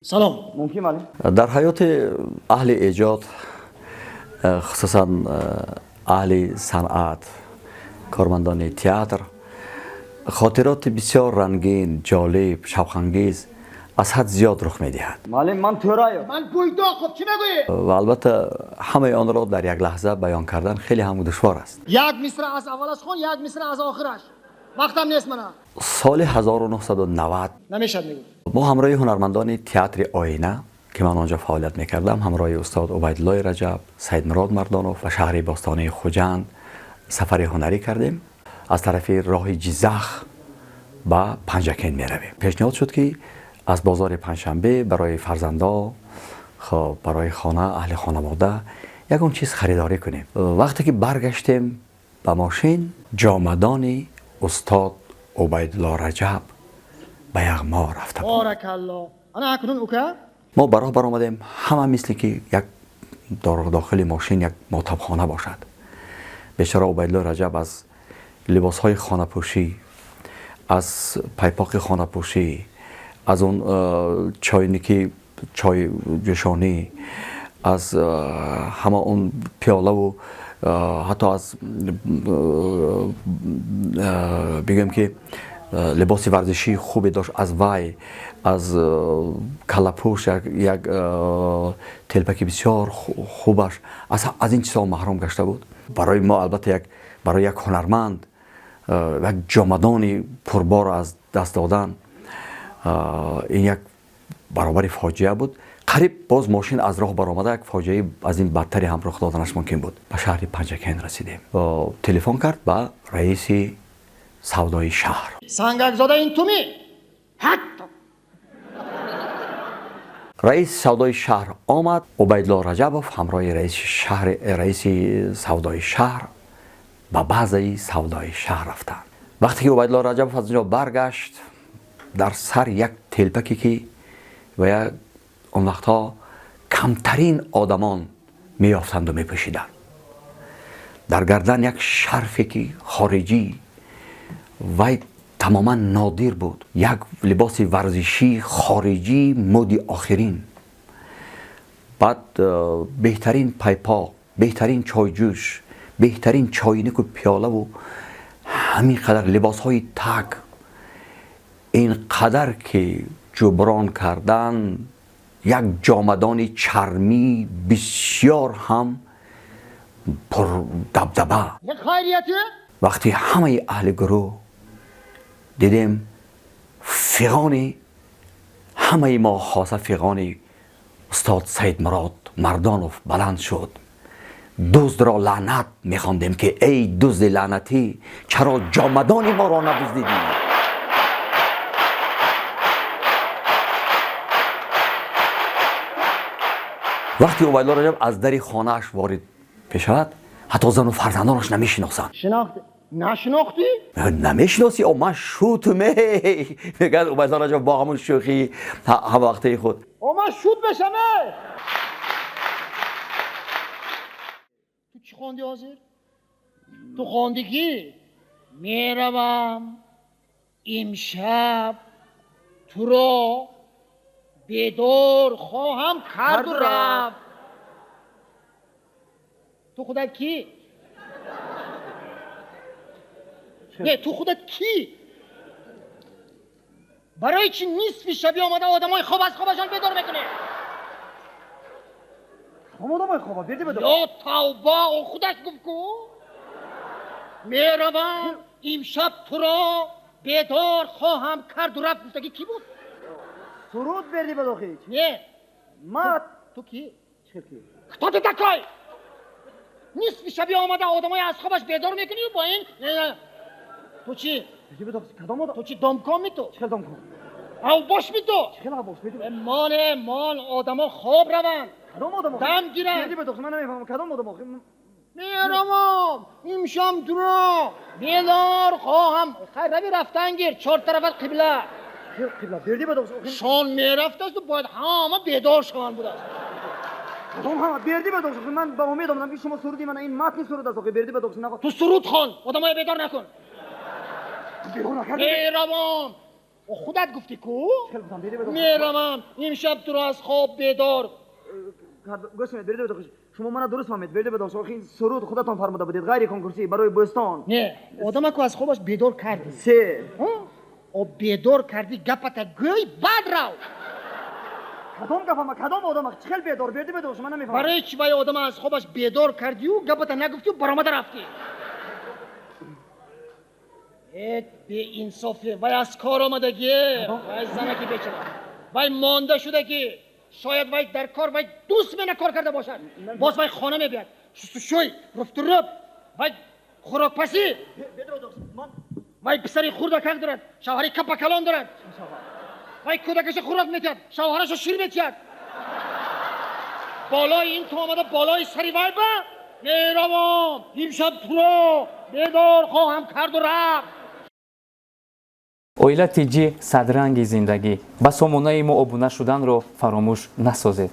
سلام ممکن ولی در حیات اهل ایجاد خصوصا اهل صنعت کارمندان تئاتر خاطرات بسیار رنگین جالب شوق‌انگیز از حد زیاد رخ می‌دهد. معلم من تورایو من بویدا خب چی میگویی؟ و البته همه آن را در یک لحظه بیان کردن خیلی هم دشوار است. یک مصرع از اولش خون یک مصرع از آخرش. وقتم نیست منم. سال 1990 نمیشد میگم. ما همراه هنرمندان تئاتر آینه که من آنجا فعالیت میکردم همراه استاد عبیدالله رجب، سید مراد مردانوف و شهر باستانی خوجند سفر هنری کردیم. از طرف راه جیزخ به پنجکент میرویم. پیشنهاد شد که از بازار پنجشنبه برای فرزندا خب برای خانه اهل خانواده یکون چیز خریداری کنیم. وقتی که برگشتیم به ماشین جامدانی استاد عبیدالله رجب به یغما رفته بود. بارک الله. انا اکنون اوکا؟ ما برابر آمدیم همه مثل که یک داخل ماشین یک ماتبخانه باشد. بیچاره عبیدالله رجب از لباسهای خانه پوشی، از پایپاق خانه پوشی، از اون چاینکی چای جوشانی، از همه اون پیاله و حتی از بگم که لباس ورزشی خوبی داشت از وای، از کلاپوش یک تلپکی بسیار خوبش از این چیزها محروم گشته بود. برای ما البته برای یک هنرمند یک جامدانی پربار از دست دادن این یک برابر فاجعه بود. قریب باز ماشین از راه برآمده یک فاجعه از این بدتری هم رخ دادنش ممکن بود. به شهر پنجکент رسیدیم. تلفن کرد به رئیس سودای شهر. سنگک زاده این تو می؟ حتی رئیس سودای شهر آمد. عبیدالله رجبوف همراه رئیس سودای شهر به بعضی سودای شهر رفتند. وقتی که عبیدالله رجبوف از اونجا برگشت در سر یک تلپکی که و اون وقتها کمترین آدمان میافتند و میپوشیدند. در گردن یک شرفی که خارجی و تماما نادر بود. یک لباس ورزشی خارجی مدی آخرین. بعد بهترین پایپاق، بهترین چایجوش، بهترین چاینک و پیاله و همین قدر لباس های تک این قدر که جبران کردن یک جامدان چرمی بسیار هم پر دبدبه. وقتی همه اهل گروه دیدیم فیغان همه ما خاصه فیغان استاد سید مراد مردانوف بلند شد. دزد را لعنت میخواندیم که ای دزد لعنتی چرا جامدان ما را ندزدیدی؟ وقتی عبیدالله رجب از در خانه‌اش وارد شد حتی زن و فرزندانش نمیشناسند. نشناختی؟ نمیشناسی؟ او من شوت میگه عبیدالله رجب با همون شوخی هم وقتی خود او من شوت بشم. تو چی خواندی حاضر؟ تو خواندی کی؟ میروم امشب تو را بیدار خواهم کرد و رفت. تو خودت کی؟ نه تو خودت کی؟ برای چی نصف شبی آمده آدمای خواب از خوابشان بیدار میکنه؟ آدمای خواب بیدی بدار. یا توبه او خودش گفت کو؟ میروم امشب تو را بیدار خواهم کرد و رفت. گفتگی کی بود؟ سرود بردی به داخل. نه ما تو کی؟ چه کی؟ کتا تو تکای نصف شبی آمده آدمای از خوابش بیدار میکنی و با این نه تو چی؟ تو چی دامکام می تو؟ چه دامکام؟ او باش می تو؟ چه باش می تو؟ مال آدما خواب روند. کدام آدما؟ دم گیرن. بردی به داخل من نمیفهمم کدام آدما؟ میرم امشام درا بیدار خواهم. خیر روی رفتن گیر چهار طرف قبله. قبله بردی به داخل شان میرفت است و باید همه بیدار شوند بود است. کدام همه بردی به داخل من با امید آمدم که شما سرودی من این متن سرود است آخه بردی به داخل نگو. تو سرود خوان آدمای بیدار نکن. میروم خودت گفتی کو؟ میرم امشب تو رو از خواب بیدار. گوش کنید، برید بداخل. شما منو درست فهمید. برید بداخل. این سرود خودتون فرموده بودید غیر کنکورسی برای بوستان. نه آدم کو از خوابش بیدار کردی. سه او بیدار کردی گپت گوی بعد راو. کدام گفم کدام آدم چخل بیدار برید بداخل من نمیفهمم. برای چی وای آدم از خوابش بیدار کردی و گپت نگفتی و برآمده رفتی. ات بی انصافی وای از کار آمدگی وای زنکی بیچاره وای مانده شدگی شاید وای در کار وای دوست منه کار کرده باشد باز وای خانه میبید شوی رفت رب وای خوراک پسی وای پسری خورده دارد شوهری کپا کلان دارد وای کودکش خوراک میکرد شوهرش شیر میکرد بالای این تو آمده بالای سری وای با میروام امشب تو رو بیدار خواهم کرد و رفت. Oila.tj садранги зиндагӣ ба сомонаи мо обуна шуданро фаромӯш насозед.